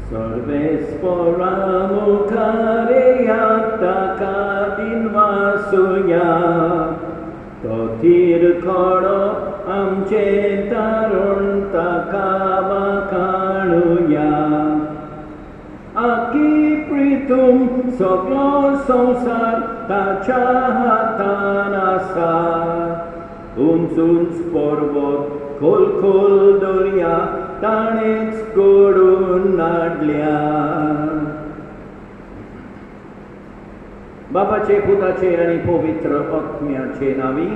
सर्वेस्परा मुखारे ताका दिनवासुया तोथीर खडो आमचे तारुण ताका वाखाणुया आखी प्रितूम सगळो संसार ताच्या हातान आसा उंच उंच पर्वत खोल खोल दर्या ताणेच घडोवन हाडल्या बापाचे पुताचे आनी पवित्र आत्म्याचे नांवी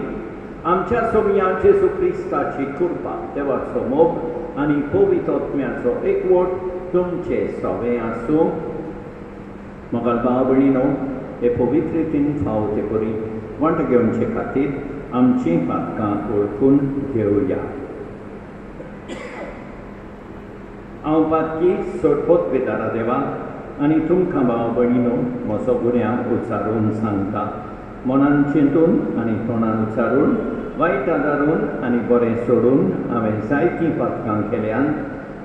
आमच्या सगळ्यांचे येशू क्रिस्ताची कृपा देवाचो मोग आनी पवित्र आत्म्याचो एकवट तुमचे सगळे आसूं म्हाका भाव भयणीनो हे पवित्र रितीन फावो ते करी वांटो घेवचे खातीर आमची पातकां ओळखून घेवया हांव पातकी सोडपोत वेतारा देवाक आनी तुमकां भाव भयणीनो म्हजो गुन्यांव उच्चारून सांगता मनान चिंतून आनी तोंडान उच्चारून वायट आदारून आनी बरें सोडून हांवें जायतीं पातकां केल्यान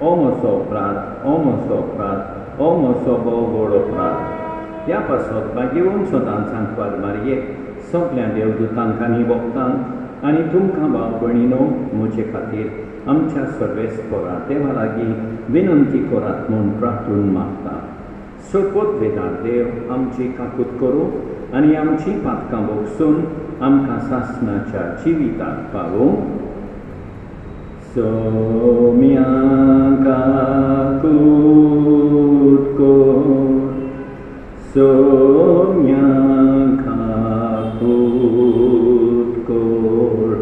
हो म्हजो अपराध हो म्हजो अपराध हो म्हजो भोव व्हड अपराध ह्या पासत भाग्यवन सदां सांगपाक मारयेक सगळ्या देवदूतांक आनी भक्तांक आनी तुमकां भाव भयणीनो म्हजे खातीर आमच्या सर्वेस्परा देवा लागीं विनंती करात म्हूण प्रार्थून मागता सोडपोत वेदार देव आमची काकूत करूं आनी आमची पातकां भोगसून आमकां सासणाच्या जिविताक पावूं सोम्या काकूत कोर सोम्या काकूत कोर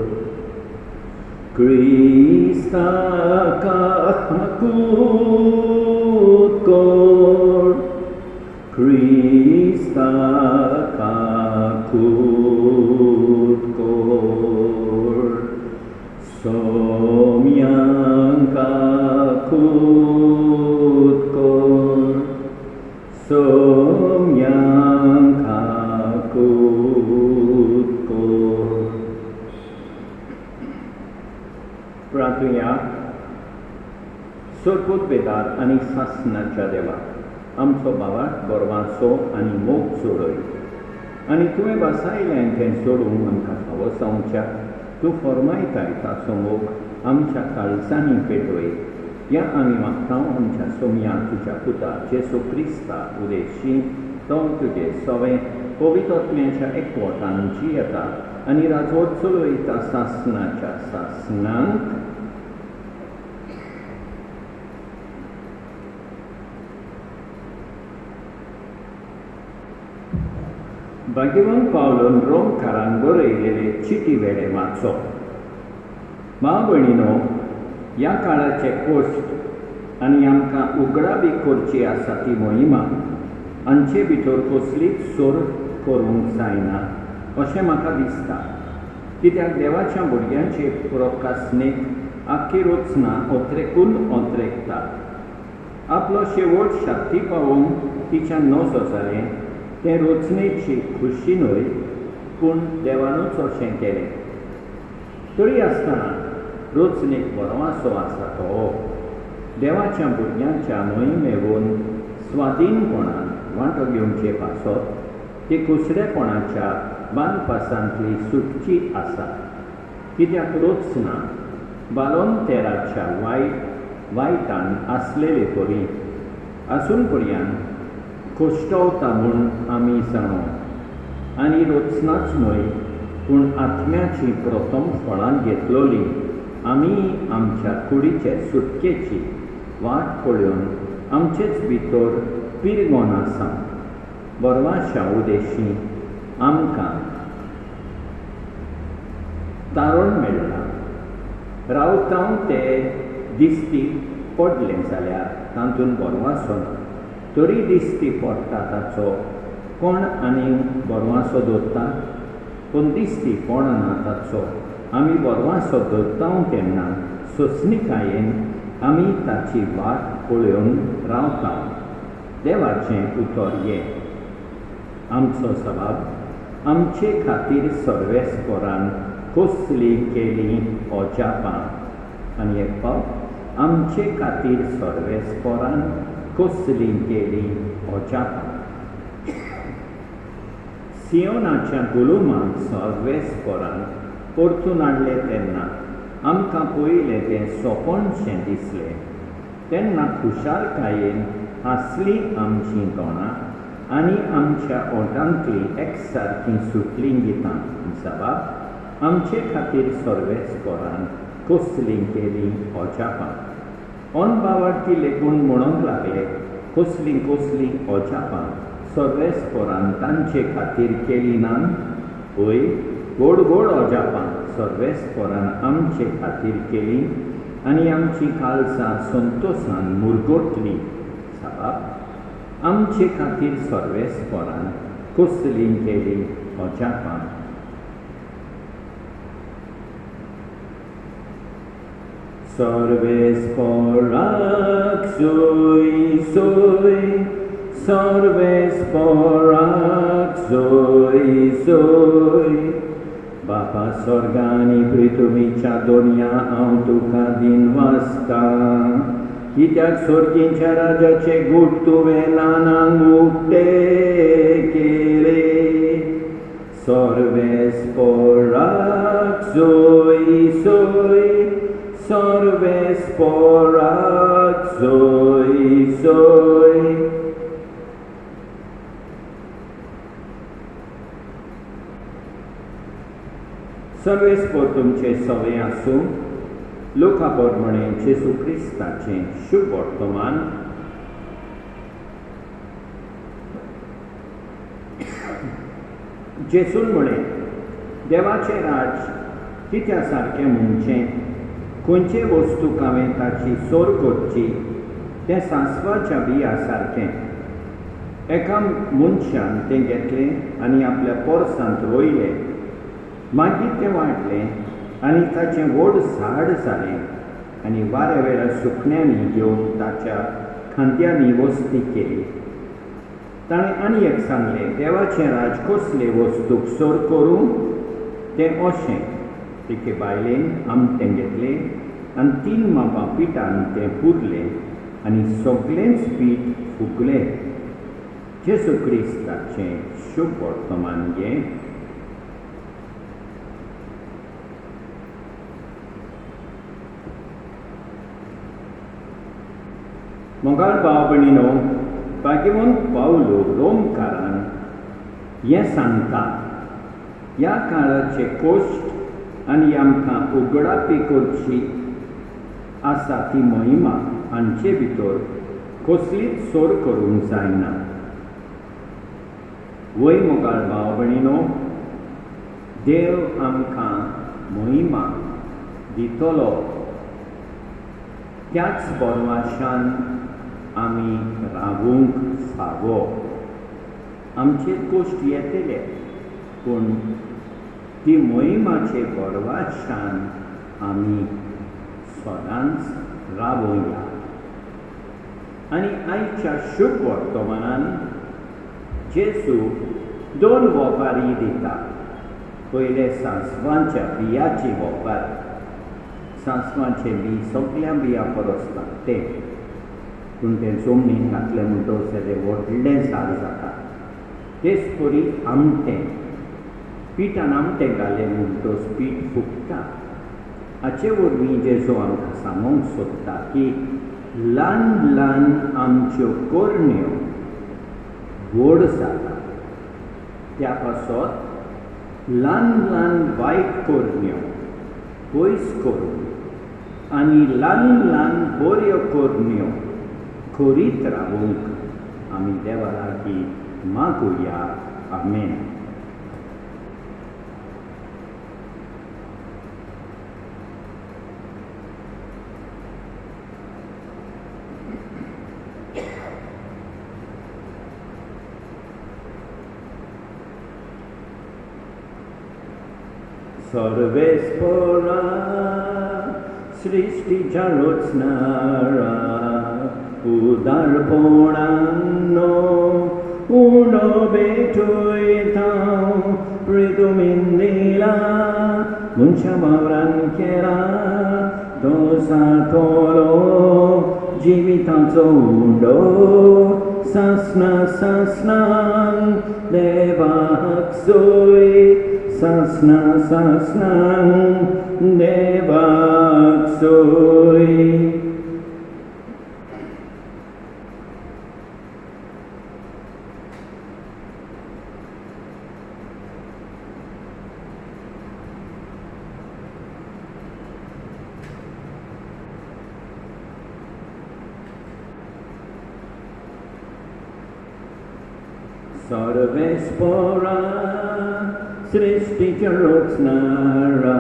क्रिस्ता काकूत कोर क्रिस्ता काकूत कोर सोम्या काकूत कोर सोम्या काकूत कोर प्रार्थुया सोडपूत वेदार आनी सासणाच्या देवाक आमचो भावाक गोरवांचो आनी मोग सोडय आनी तुवें बसायलें तें सोडूंक आमकां फावो जावच्या तूं फर्मायताय ताचो मोग आमच्या काळजांनी पेटय ह्या आमी मागता आमच्या सोम्या तुज्या पुता जेसू क्रिस्ता उदेशी तो तुजे सवें पवित्र आत्म्याच्या एकवटान जियेता आनी राजवट चलयता सासणाच्या सासणांक भाग्यवान पावलोन रोमकारांक बरयलेले चिटी वेळे वाचप भाव भयणीनो ह्या काळाचे कश्ट आनी आमकां उगडाबी करची आसा ती मोहिमा हांचे भितर कसलीच सोर करूंक जायना अशें म्हाका दिसता कित्याक देवाच्या भुरग्यांचे प्रकासनेक आख्खी रचना ओत्रेकून ओत्रेकता आपलो शेवट शांती पावोवंक तिच्यान नजो जालें तें रचनेची खुशी न्हय पूण देवानूच अशें केलें तरी आसतना रचनेक बरोवासो आसा तो देवाच्या भुरग्यांच्या मोहिमेवून स्वाधीनपणान वांटो घेवचे पासत ती कुसडेपणाच्या बांदपासांतली सुटची आसा कित्याक रचना बालोंतेराच्या वायटान आसलेले तरी आसून पर्यंत कोश्टवता म्हूण आमी जाणो आनी रचनाच न्हय पूण आत्म्याची प्रथम फळां घेतलोली आमी आमच्या कुडीचे सुटकेची वाट पळोवन आमचेच भितर पिरगोन आसा बरवाशा उदेशी आमकां तारण मेळटा रावतां तें दिसती पडलें जाल्यार तातूंत बरवासो ना तरी दिसती पडटा ताचो कोण आनी बरवासो दवरता पूण दिसती पडना ताचो आमी बरवासो दवरता तेन्ना सोंसणिकायेन आमी ताची वाट पळोवन रावता देवाचें उतर हें आमचो सवाब आमचे खातीर सर्वेस्परान कसली केली अजापां आनी एक पावट आमचे खातीर सर्वेस्परान कसली केली ओजापां. सियोनाच्या गुलुमाक सर्वेस्परान परतून हाडले तेन्ना आमकां पयलें तें सोंपणशें दिसलें. तेन्ना खुशालकायेन हांसलीं आमचीं तोंडां आनी आमच्या ओंठांतलीं एकसारकीं सुटलीं गितां. जबाब आमचे खातीर सर्वेस्परान कसली केली ओजापां. ओनभावार्थी लेगून म्हणूंक लागले, कसली ओजापां सर्वेस्परान तांचे खातीर केली नान? पळय, गोड गोड ओजापां सर्वेस्परान आमचे खातीर केली आनी आमची काळजां संतोशान मुरगोटली. जबाब आमचे खातीर सर्वेस्परान कसली केली ओजापां. सर्वेस्पराक सोय सोय, सर्वेस्पराक सोय सोय. बापा स्वर्गानी पृथ्वीच्या दोनया हांव तुका दिनवासता. कित्याक सर्गीच्या राजाचे गूट तुवें ल्हानांक उक्ते केले. सर्वेस्पराक सोय सोय, सर्वेस्पराक सोय सोय. सर्वेस्पर तुमचे सवे आसूं. लोकाप्रमाणे जेजू क्रिस्ताचें शुभ वर्तमान. जेजून म्हळें, देवाचें राज कित्या सारकें म्हणचें, खंयचे वस्तूक हांवें ताची सोर करची तें सांसवाच्या बिया सारकें. एका मनशान तें घेतलें आनी आपल्या पोरसांत रोयलें. मागीर तें वाडलें आनी ताचें व्हड झाड जालें आनी वाऱ्या वेळा सुकण्यांनी घेवन ताच्या खांद्यांनी वस्ती केली. ताणें आनी एक सांगलें, देवाचें राज कसले वस्तूक सोर करूं तें अशें. एके बायलेन आमटें घेतलें आनी 3 मापां पिठान तें पुरलें आनी सगळेंच पीठ फुगलें. जेजू क्रिस्ताचें शुभ वर्तमान घे. मोगाळ भाव भयणीनो, भाग्यवंत पावलो रोमकारान हें सांगता, ह्या काळाचे कोश्ट आनी आमकां उगडापी करची आसा ती महिमा हांचे भितर कसलीच सोर करूंक जायना. वय मोगाळ भाव भयणीनो, देव आमकां महिमा दितलो. त्याच बोरवाशान आमी रावूंक फावो. आमचे कोश्ट येतले पूण ती मोहिमाचे बोरवाशान आमी सदांच रावया. आनी आयच्या शुभ वर्तमानान जेजू 2 वोपारी दिता. पयले सांसवांच्या बियाची वोपार. सांसवांचे बी सगळ्या बिया परस लागते, पूण तें जमनीन घातलें म्हणटच तें व्हडलें झाड जाता. तेच परी आमटें, पिठान आमटें घालें म्हणटच पीठ फुगता. हाचे वरवीं जेजू आमकां सांगूंक सोदता की ल्हान ल्हान आमच्यो कोरण्यो व्हड जाता. त्या पासत ल्हान ल्हान वायट कोरण्यो पयस करून आनी ल्हान ल्हान बऱ्यो कोरण्यो करीत रावूंक आमी देवा लागीं मागुया. आमेन. सर्वेस्परा सृष्टीच्या रचणारा उदारपणांनो उणो भेटयता. प्रितुमीन दिला मनशा वावरान केला दोसातलो जिविता Kazo Undo Sasna Sasnang Devak Soi Sasna Sasnang Devak Soi. Sarvespora Srishti Charotsnara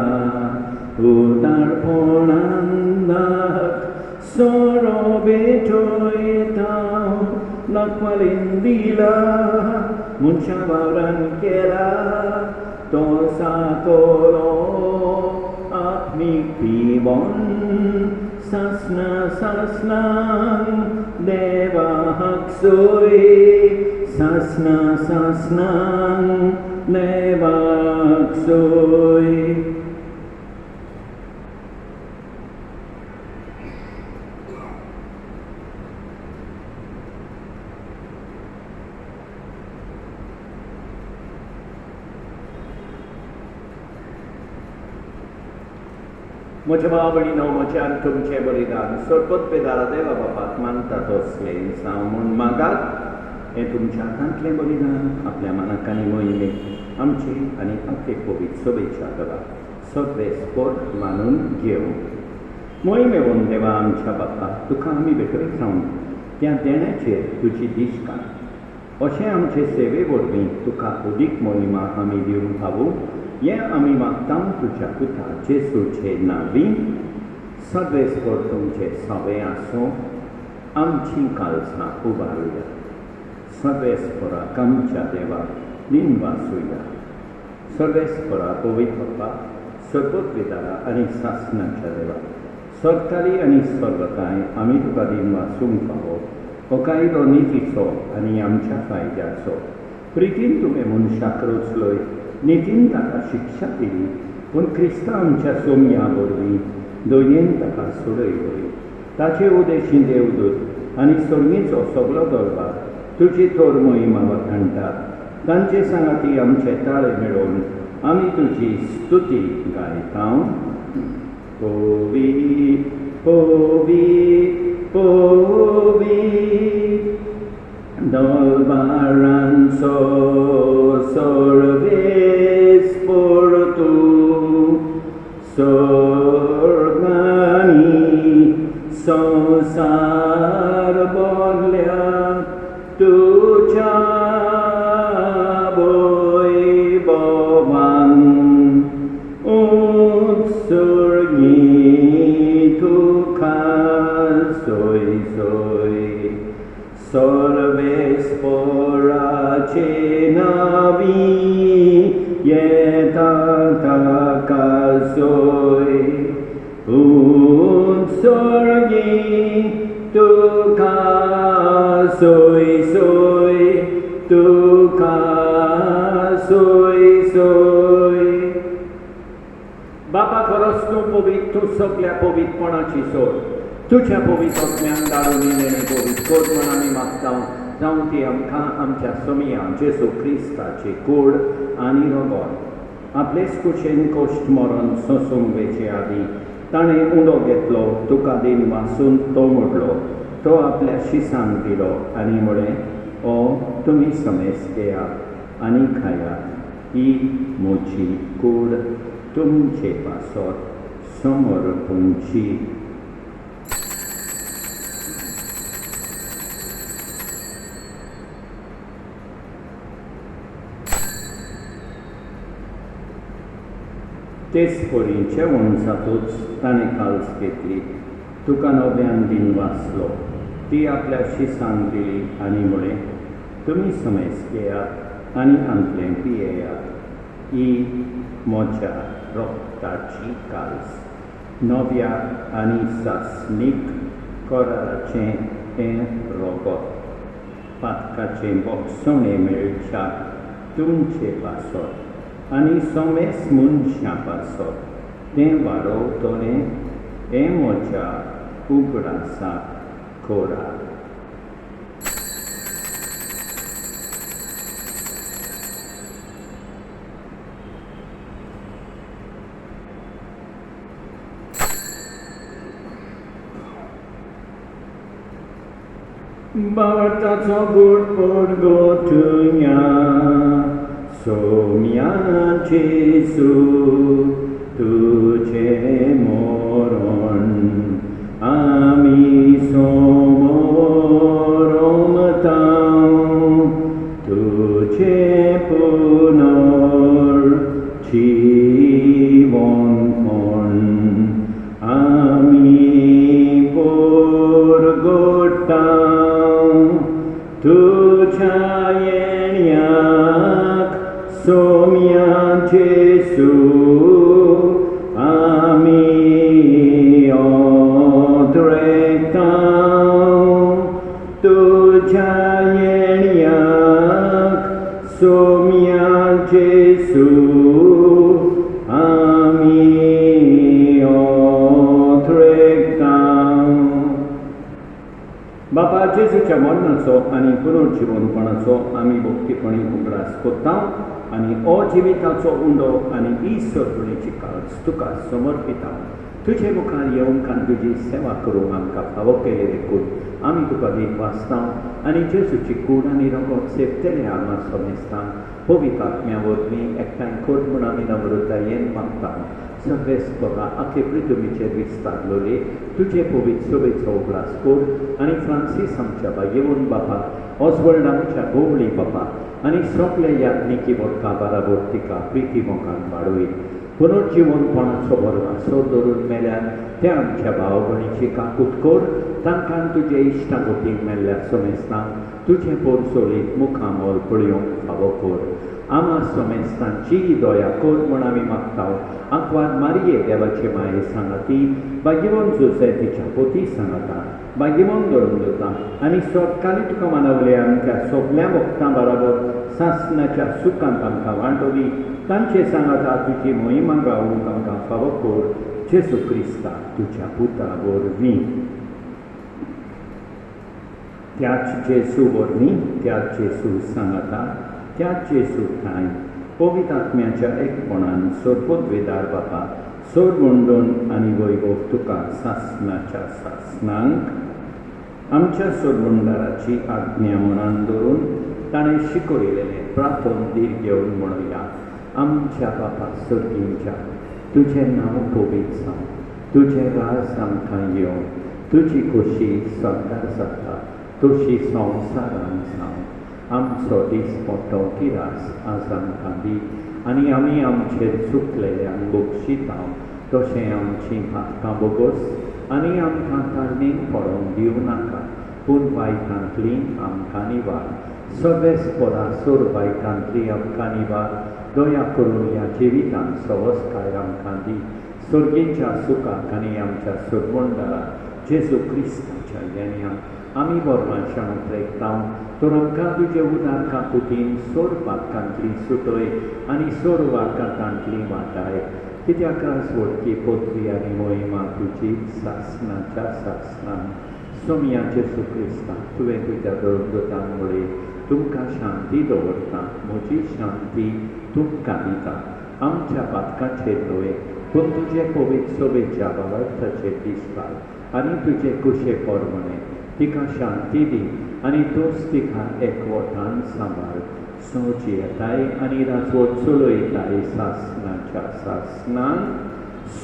Udarponandak Sorobetoitau Lakmalindila Munchavaran Kera Tosatoro Apnik Pibon Sasna Sasnang Devahaksoi Sasna Sasnang Devaksoi. Mocia bălină, mocia तुमचे बलिदान सोडपत पेदारा देवा बापाक मानता तसले सामून मागात हे तुमच्या हातांतले बलिदान आपल्या मनाक आनी मोहिमेक आमची आनी आपले पवित्र शुभेच्छा करा सगळे स्पोट मानून घेवं मोहिमेवून देवा आमच्या बापा तुका आमी भेटयत रावन त्या देण्याचेर तुजी दिश्काय अशें आमचे सेवे वरवीं तुका अदीक मोहिमा आमी दिवंक फावो हें आमी मागता तुज्या पुता जेसूचे नांवी सगळे स्पोट तुमचे सवे आसूं आमची काळजां उबारुया सगळे स्पोराक आमच्या देवाक दिन वासुया सगळे स्पोरा पवित्र बाप्पा सरपत विदारा आनी सासणाच्या देवा सरकारी आनी सर्वकाय आमी तुका दिन वासूंक फावो हो कायदो नितीचो आनी आमच्या फायद्याचो प्रितीन तुवें मनशाक रचलोय नितीन ताका शिक्षा दिली पूण क्रिस्ता आमच्या सोमया वरवीं दोयेन ताका सोडयलोय ताचे उदेशी देवदूत आनी सर्गेचो सगळो दरबार तुजी थोर मोहिमा वखणटात तांचे सांगाती आमचे ताळे मेळोवन आमी तुजी स्तुती गायता पोवी पोवी पोवी दरबारांचो सर्वेस परतू स्वर्गांनी संसार बोगल्या तुझ्या वैभवान उत्सर्गी तुका सोय सोय सर्वेस्पराचे नावी येता ताका सोय उत्सर्गी तुका सोय सोय तुका सोय सोय बापा खरोच तूं पवित्र तूं सगळ्या पवित्रपणाची सोड तुझ्या पवित्र ज्ञान दाळून येणे पवित्र कोड म्हण आमी मागता जावं ती आमकां आमच्या समिया जेसू क्रिस्ताची कूड आनी रगत आपलेच कुशेन कोश्ट मरण सोसूंक वेचे आदी ताणें उंडो घेतलो तुका दिन वासून तो मोडलो तो आपल्या शिसांक दिलो आनी म्हळें ओ तुमी समेस घेयात आनी खायात ही म्हजी कूड तुमचे पासत समोर तुमची तेच पोरींच्या वंशातूच ताणें काल्स घेतली तुका नव्यान दिन वाचलो ती आपल्या शिसांक दिली आनी म्हळें तुमी समेस घेयात आनी आमतलें पियेयात ही म्हज्या रोगताची काल्स नव्या आनी सासणीक कराराचें हें रगत पातकाचें बोगसोणें मेळच्या तुमचे पासत आनी समेस मनशां पासत तें वाडोवतलें हें म्हज्या उगडासाक Kora. Bartaco Gurpur Gotunya Somya Jesu Tuje Moron Ami Somorom Tuje Punor Chivon Pon Ami Purgota Tuja Yeniak Somya Jesu Ami Odrekam Tuja Yeniak Somya Jesu Ami Odrekam बापा जेजूच्या मरणाचो आनी पुनर्जिवनपणाचो आमी भक्तीपणी उगडास कोत्ता आनी अजिविताचो उंडो आनी ईश्वरपणीची काळज तुका समर्पिता तुजे मुखार येवंकान तुजी सेवा करूंक आमकां फावो केले देखून आमी तुका वाचता आनी जेजूची कूड आनी रगत सेपतेले आत्मा समेस्ता पवित्र आत्म्या वरवीं एकठांय कर म्हूण आमी नम्रतायेन मागता सगळे स्परा आखे पृथ्वीचेर विस्तारलोले तुजे पवित्र सोबेचो उगडास कर आनी फ्रांसीस आमच्या बायेवून बापा ऑस्वल्ड आमच्या गोवळी बापा आनी सगळे याज्ञिकी मोडकां बाराबर तिका प्रिती मोगान वाडोय पुनर्जिवनपणाचो भरवासो धरून मेल्यार त्या आमच्या भाव भयणीची काकूट कर तांकां तुजे इश्टागोतीक मेल्ल्या समेस्तांक तुजे पोरसोळीक मुखामोल पळयोवंक फावो कर आमा समेस्तांची दया कर म्हूण आमी मागता आंकवार मारये देवाचे माये सांगाती बागिवोन जोसेफीच्या पोती सांगाता बागिवोन धरून दोता आनी सोबकाली तुका मानवले आमच्या सगळ्या भक्तां बरोबर सासणाच्या सुखांत आमकां वांटोली तांचे सांगाता तुजी मोहिमा गावूंक आमकां फावो कर जेजू क्रिस्ता तुज्या पुता वरवीं त्याच जेजू वरवीं त्याच जेजू सांगाता त्याच जेजू थंय पवित्र आत्म्याच्या एकपणान सोरपदवेदार बापा सोर मंडोन आनी वैभव तुका सासणाच्या सासणांक आमच्या सोरमंडळाची आज्ञा मनान धरून ताणें शिकयलेलें प्रार्थन दीर घेवन म्हणुया आमच्या बापा सर्गींच्या तुजें नांव पवित्र जावं तुजें राज आमकां येवं तुजी खोशी सदांच जाता तशी संवसारांत जावं आमचो दिसपट्टो किरास आज आमकां दी आनी आमी आमचेर चुकलेल्यांक बक्षिता तशें आमची भाकां बोगोस आनी आमकां तारणेन पडोवंक दिवं नाका पूण वायटांतली आमकां निवार सगळे स्परासोर वायटांतली आमकां निवार दया करून ह्या जिवितांत सवस्काय आमकां दी सर्गेच्या सुखाक आनी आमच्या सोरमंडळाक जेजू क्रिस्ताच्या येण्याक आमी बोरमाशान उतरयता तर आमकां तुजे उदार काकुतीन सोर वाकांतली सुटय आनी सोर वाकांतली वाटाय कित्याक राजवडकी पदवी आनी मोहिमा तुजी सासणाच्या सासणान सोम्या जेजू क्रिस्ता तुवें तुज्या दोतोरां मुळे तुमकां शांती दवरता म्हजी शांती तुमकां दिता आमच्या पातकाचेर न्हय पूण तुजे पवित्र सोबेच्या वावर्थाचेर दिसता आनी तुजे कुशे पोरमणे तिका शांती दी आनी तोच तिका एकवटान सांबाळ सोची येताय आनी राजवट चलयताय सासणाच्या सासणान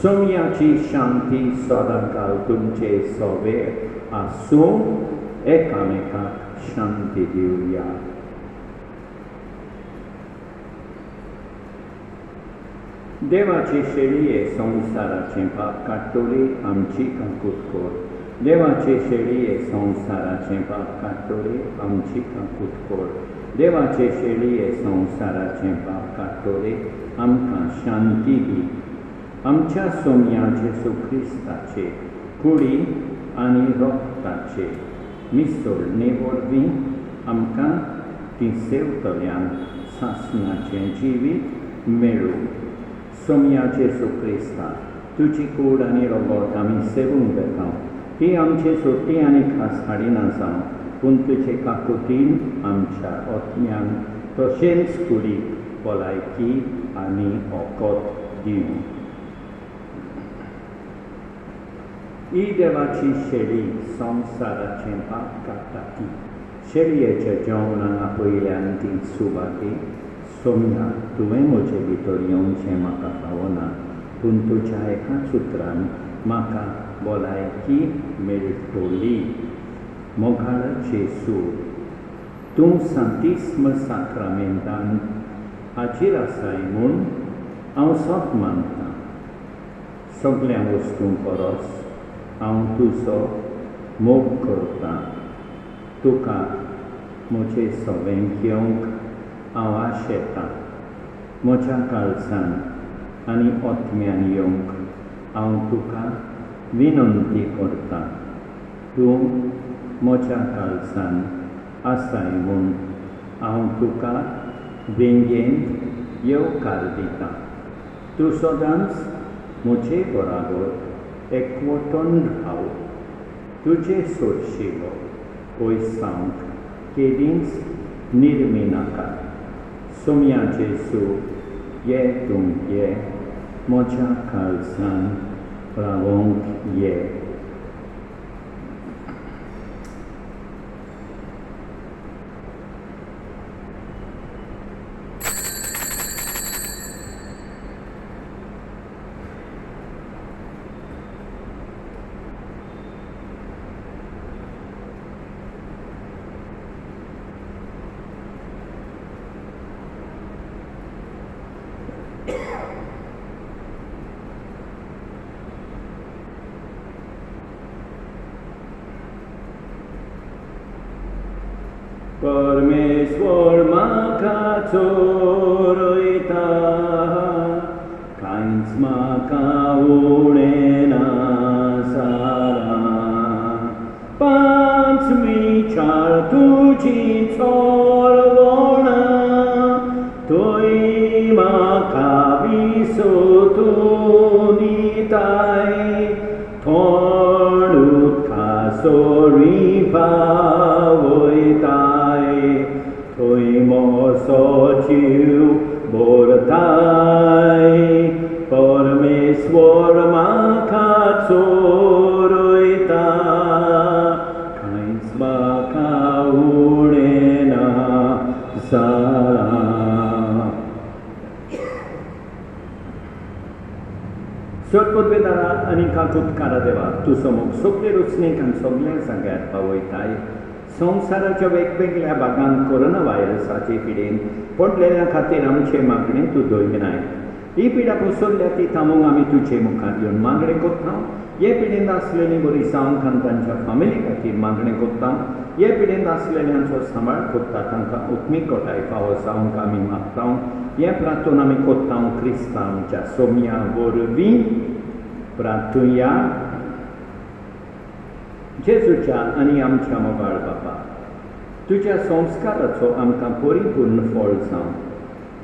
सोम्याची शांती सदांकाल तुमचे सोबे आसूं एकामेकाक शांती दिवया देवाची शेळये संवसाराचें पाप काडटली आमची काकूट कर देवाचे शेळये संवसाराचें पाप काडटली आमची काकूट कर देवाचे शेळये संवसाराचें पाप काडटली आमकां शांती दी आमच्या सोम्या जेजू क्रिस्ताचे कुडी आनी रोगताचे मिसळणे वरवीं आमकां ती सेवतल्यांक सासणाचें जिवीत मेळूं सोम्या जेजू क्रिस्ता तुजी कूड आनी रोगोट आमी सेवूंक येता ही आमची सोटी आनी खास हाडीन आसा पूण तुजे काकुतीन आमच्या ओतम्यांक तशेंच कुडीक भलायकी आनी ओकोत दिवं. ही देवाची शेळी संवसाराचें पाप काडटा ती शेळयेच्या जेवणां पयल्यान ती सुवाती सोम्या तुवें म्हजे भितर येवचें म्हाका फावना पूण तुज्या एकाच उतरान म्हाका भलायकी मेळटली. मोगाळ जेसू, तूं सांतिस्म साक्रामेंतान हाजीर आसाय म्हूण हांव सोत मानतां. सगळ्या वस्तूं परस हांव तुजो मोग करतां. तुका म्हजें सवें घेवंक हांव आशेतां. म्हज्या काळजान आनी ओतम्यान येवंक हांव तुका विनंती करतां. तूं म्हज्या काळजान आसाय म्हूण हांव तुका बेगीन येवकार दितां. तूं सदांच म्हजे बराबर एकवटून राव. तुजे सोडशिलो पयसांक केदींच निर्मी नाका. सोम्या जेसू, ये तूं ये म्हज्या काळजान रावोंक ये. परमेश्वर म्हाका चोरयता, कांयच म्हाका उणें ना जालां. पांच विचार तुजी चोरवणां, थंय म्हाका विसोतून दिताय. थोंड उदकाचो वयताय, थंय मोसो जीव भरताय. परमेश्वर म्हाका चोरयता, कांयच म्हाका उणें ना जालां. सोडपोतवेदारा आनी काकुतकारा देवा, तुजो मोग सगळे रुचणेक आनी सगळ्या जाग्यार पावयताय. संवसाराच्या वेगवेगळ्या भागांत कोरोना व्हायरसाचे पिडेन पडलेल्या खातीर आमचे मागणे तूं धोयनाय. ही पिडा पसरल्या ती थांबोवंक आमी तुजे मुखार येवन मागणें करता. हे पिडेंत आसलेलीं बरी जावंक आनी तांच्या फामिली खातीर मागणें करता. हे पिडेंत आसलेल्यांचो सांबाळ करता तांकां उत्मीकटाय फावो जावंक आमी मागता. हें प्रार्थना आमी करता क्रिस्तांव आमच्या सोम्या वरवीं प्रार्थुया. जेजूच्या आनी आमच्या मोगाळ बापा, तुज्या संस्काराचो आमकां परिपूर्ण फळ जावं.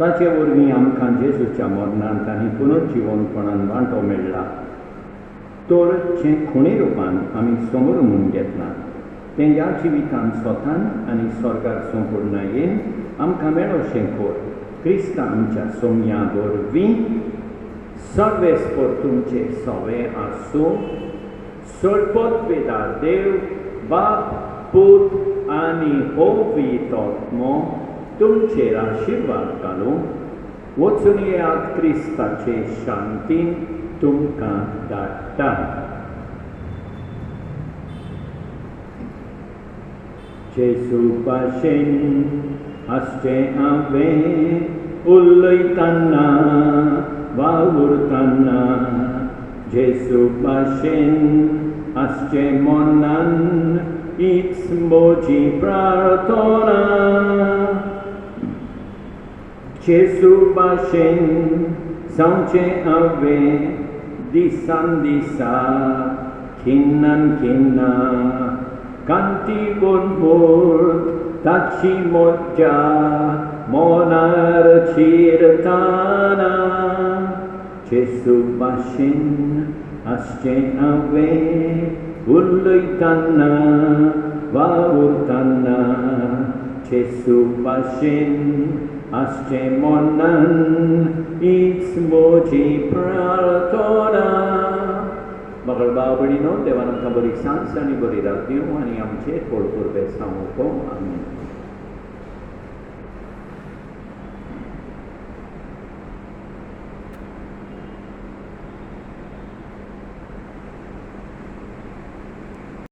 ताचे वरवीं आमकां जेजूच्या मरणांत आनी पुनर्जिवनपणान वांटो मेळ्ळा. तर जें खुणे रुपान आमी समोर म्हणून घेतलां तें ह्या जिवितांत स्वतान आनी स्वर्गार संपूर्णायेन आमकां मेळोशें कर. क्रिस्ता आमच्या सोम्या वरवीं सर्वेस्पर तुमचे सवे आसूं. सोडपोतवेदार देव, बाप, पूत आनी पवित्र आत्मो तुमचेर आशिर्वाद घालूं. वचून येयात क्रिस्ताचे शांतीन तुमकां धाडटा. जेजू भाशेन आसचें हांवें उलयतना वावुरतना. जेजू भाशेन आसचें मनान हीच म्हजी प्रार्थना. जेजू भाशेन जावचें हांवें दिसान दिसा खिन्नान खिन्ना. कांती बोर ताची मोज्या मोनार चिरताना. जेजू भाशेन आसचें हांवें उलयतना वावुरतना जेसू भाशेन आसचें मनान हीच म्हजी प्रार्थना. म्हाका भाव भयणीनो, देवान आमकां बरी सांज आनी बरी रात दिवं आनी आमचेर पळपूर बेसांव आमीन.